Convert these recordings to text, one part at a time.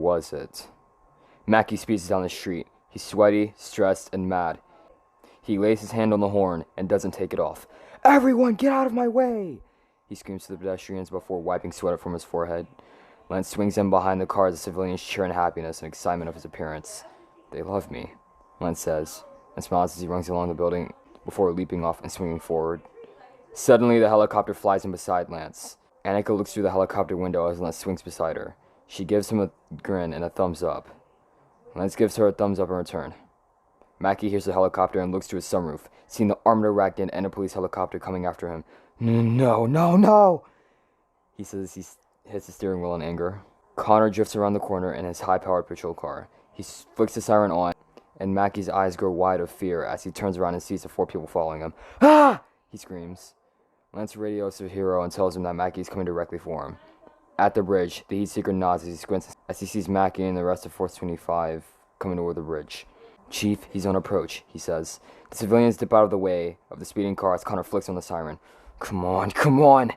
was it? Mackie speeds down the street. He's sweaty, stressed, and mad. He lays his hand on the horn and doesn't take it off. "Everyone, get out of my way!" He screams to the pedestrians before wiping sweat from his forehead. Lance swings in behind the car as the civilians cheer in happiness and excitement of his appearance. "They love me," Lance says, and smiles as he runs along the building before leaping off and swinging forward. Suddenly, the helicopter flies in beside Lance. Annika looks through the helicopter window as Lance swings beside her. She gives him a grin and a thumbs up. Lance gives her a thumbs up in return. Mackie hears the helicopter and looks to his sunroof, seeing the armored Arachnian and a police helicopter coming after him. No, no, no! He says as he hits the steering wheel in anger. Connor drifts around the corner in his high-powered patrol car. He flicks the siren on, and Mackie's eyes grow wide of fear as he turns around and sees the 4 people following him. "Ah!" he screams. Lance radios to the hero and tells him that Mackie is coming directly for him. At the bridge, the heat seeker nods as he squints as he sees Mackie and the rest of Force 25 coming toward the bridge. "Chief, he's on approach," he says. The civilians dip out of the way of the speeding car as Connor flicks on the siren. Come on, come on!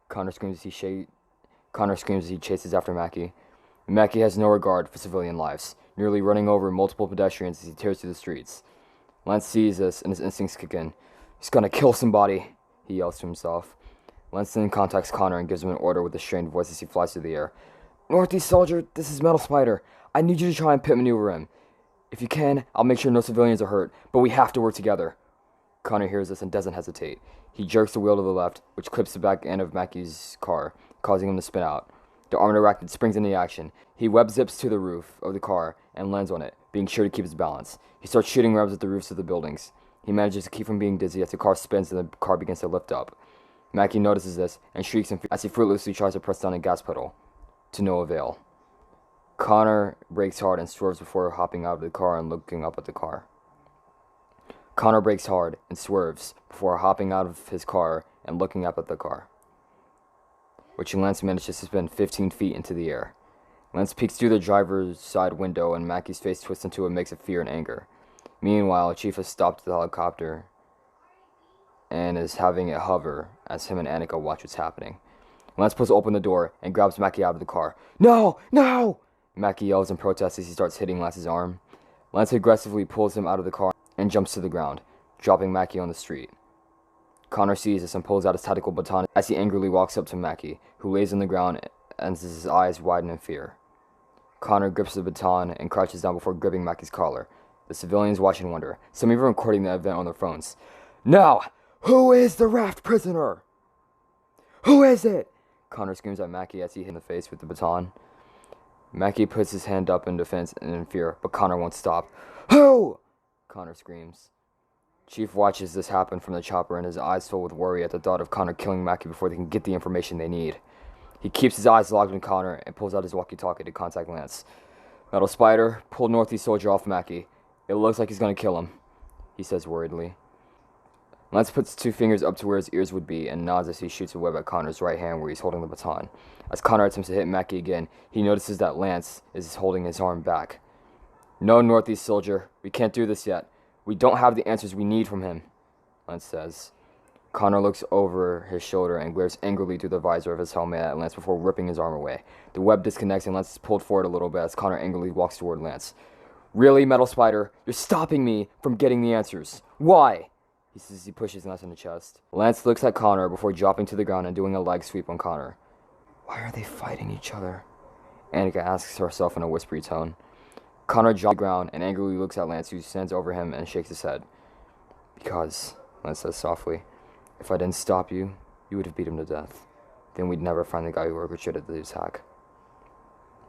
Connor screams as he chases after Mackie. Mackie has no regard for civilian lives, nearly running over multiple pedestrians as he tears through the streets. Lance sees this and his instincts kick in. "He's gonna kill somebody," he yells to himself. Lance then contacts Connor and gives him an order with a strained voice as he flies through the air. "Northeast Soldier, this is Metal Spider. I need you to try and pit maneuver him. If you can, I'll make sure no civilians are hurt, but we have to work together." Connor hears this and doesn't hesitate. He jerks the wheel to the left, which clips the back end of Mackie's car, causing him to spin out. The armored arachnid springs into action. He web zips to the roof of the car and lands on it, being sure to keep his balance. He starts shooting webs at the roofs of the buildings. He manages to keep from being dizzy as the car spins and the car begins to lift up. Mackie notices this and shrieks as he fruitlessly tries to press down a gas pedal. To no avail. Connor brakes hard and swerves before hopping out of the car and looking up at the car. Connor brakes hard and swerves before hopping out of his car and looking up at the car, which Lance manages to spin 15 feet into the air. Lance peeks through the driver's side window and Mackie's face twists into a mix of fear and anger. Meanwhile, Chief has stopped the helicopter and is having it hover as him and Annika watch what's happening. Lance pulls open the door and grabs Mackie out of the car. "No! No!" Mackie yells in protest as he starts hitting Lance's arm. Lance aggressively pulls him out of the car and jumps to the ground, dropping Mackie on the street. Connor sees this and pulls out his tactical baton as he angrily walks up to Mackie, who lays on the ground and his eyes widen in fear. Connor grips the baton and crouches down before gripping Mackie's collar. The civilians watch in wonder, some even recording the event on their phones. "Now, who is the raft prisoner? Who is it?" Connor screams at Mackie as he hits him in the face with the baton. Mackie puts his hand up in defense and in fear, but Connor won't stop. "Who?" Connor screams. Chief watches this happen from the chopper and his eyes fill with worry at the thought of Connor killing Mackie before they can get the information they need. He keeps his eyes locked on Connor and pulls out his walkie-talkie to contact Lance. "Metal Spider, pull Northeast Soldier off Mackie. It looks like he's going to kill him," he says worriedly. Lance puts 2 fingers up to where his ears would be and nods as he shoots a web at Connor's right hand where he's holding the baton. As Connor attempts to hit Mackie again, he notices that Lance is holding his arm back. "No, Northeast Soldier, we can't do this yet. We don't have the answers we need from him," Lance says. Connor looks over his shoulder and glares angrily through the visor of his helmet at Lance before ripping his arm away. The web disconnects and Lance is pulled forward a little bit as Connor angrily walks toward Lance. "Really, Metal Spider? You're stopping me from getting the answers. Why?" He says as he pushes Lance in the chest. Lance looks at Connor before dropping to the ground and doing a leg sweep on Connor. "Why are they fighting each other?" Annika asks herself in a whispery tone. Connor drops to the ground and angrily looks at Lance, who stands over him and shakes his head. "Because," Lance says softly, "if I didn't stop you, you would have beat him to death. Then we'd never find the guy who orchestrated the attack."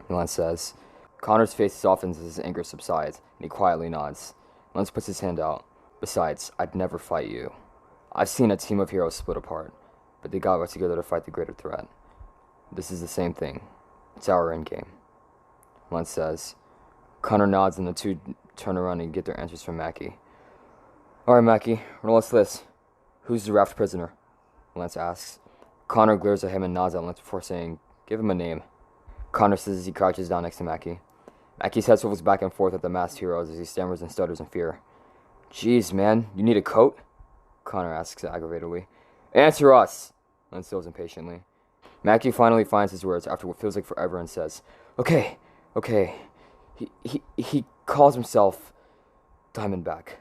Lance says. Connor's face softens as his anger subsides, and he quietly nods. Lance puts his hand out. "Besides, I'd never fight you. I've seen a team of heroes split apart, but they got together to fight the greater threat. This is the same thing. It's our endgame," Lance says. Connor nods and the two turn around and get their answers from Mackie. "Alright, Mackie, roll us this. Who's the raft prisoner?" Lance asks. Connor glares at him and nods at Lance before saying, "Give him a name." Connor says as he crouches down next to Mackie. Mackie's head swivels back and forth at the masked heroes as he stammers and stutters in fear. "Jeez, man, you need a coat?" Connor asks aggravatedly. "Answer us!" Lance yells impatiently. Mackie finally finds his words after what feels like forever and says, "Okay, Okay, he calls himself Diamondback.